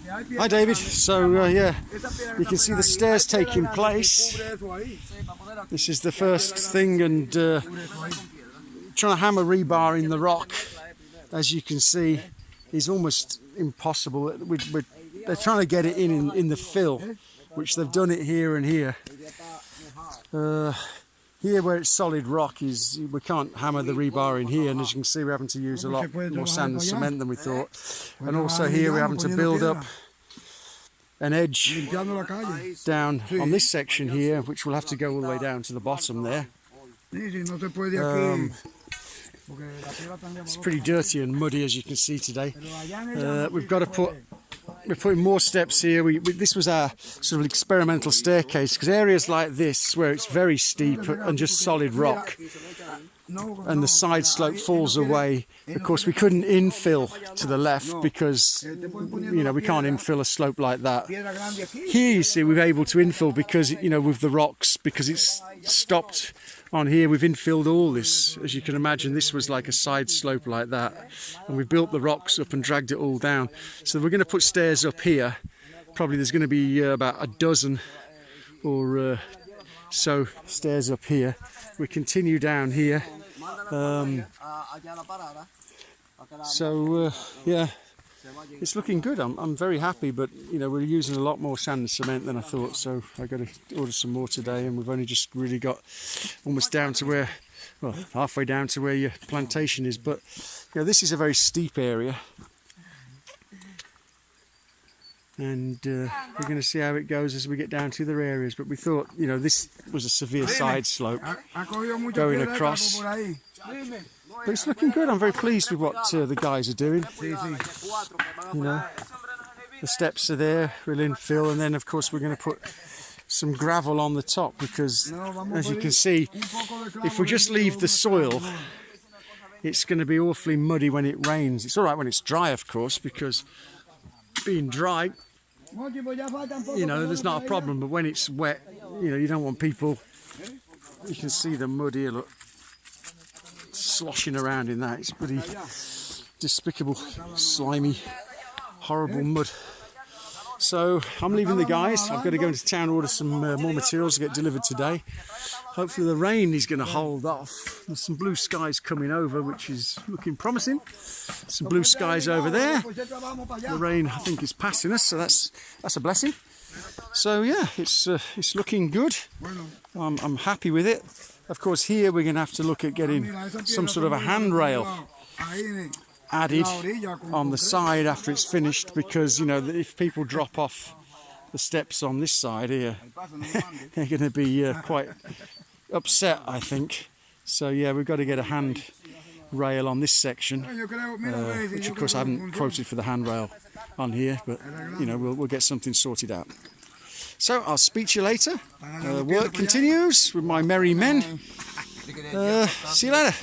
Hi David. So yeah, you can see the stairs taking place. This is the first thing, and trying to hammer rebar in the rock, as you can see, is almost impossible. They're trying to get it in the fill, which they've done it here and here. Here where it's solid rock, we can't hammer the rebar in here, and as you can see we're having to use a lot more sand and cement than we thought. And also here we're having to build up an edge down on this section here, which will have to go all the way down to the bottom there. It's pretty dirty and muddy, as you can see today. We're putting more steps here. This was our sort of experimental staircase, because areas like this where it's very steep and just solid rock and the side slope falls away, of course we couldn't infill to the left because we can't infill a slope like that. Here you see we're able to infill because with the rocks, because it's stopped on here, we've infilled all this. As you can imagine, this was like a side slope like that, and we built the rocks up and dragged it all down. So we're going to put stairs up here. Probably there's going to be about a dozen or so stairs up here. We continue down here. Yeah, it's looking good. I'm very happy, but we're using a lot more sand and cement than I thought, so I got to order some more today, and we've only just really got almost down to where, well, halfway down to where your plantation is. But this is a very steep area, and we're going to see how it goes as we get down to other areas. But we thought this was a severe side slope going across, but it's looking good. I'm very pleased with what the guys are doing. The steps are there, we'll infill, and then of course we're going to put some gravel on the top, because as you can see, if we just leave the soil, it's going to be awfully muddy when it rains. It's all right when it's dry, of course, because being dry, there's not a problem, but when it's wet, you don't want people, you can see the mud here, look, sloshing around in that. It's pretty despicable, slimy, horrible mud. So I'm leaving the guys. I've got to go into town, order some more materials to get delivered today. Hopefully the rain is going to hold off. There's some blue skies coming over, which is looking promising. Some blue skies over there. The rain, I think, is passing us, so that's a blessing. So yeah, it's looking good. I'm happy with it. Of course, here we're going to have to look at getting some sort of a handrail added on the side after it's finished, because if people drop off the steps on this side here, they're going to be quite upset, I think. So yeah, we've got to get a handrail on this section, which of course I haven't quoted for the handrail on here, but we'll get something sorted out. So I'll speak to you later. Work continues with my merry men. See you later.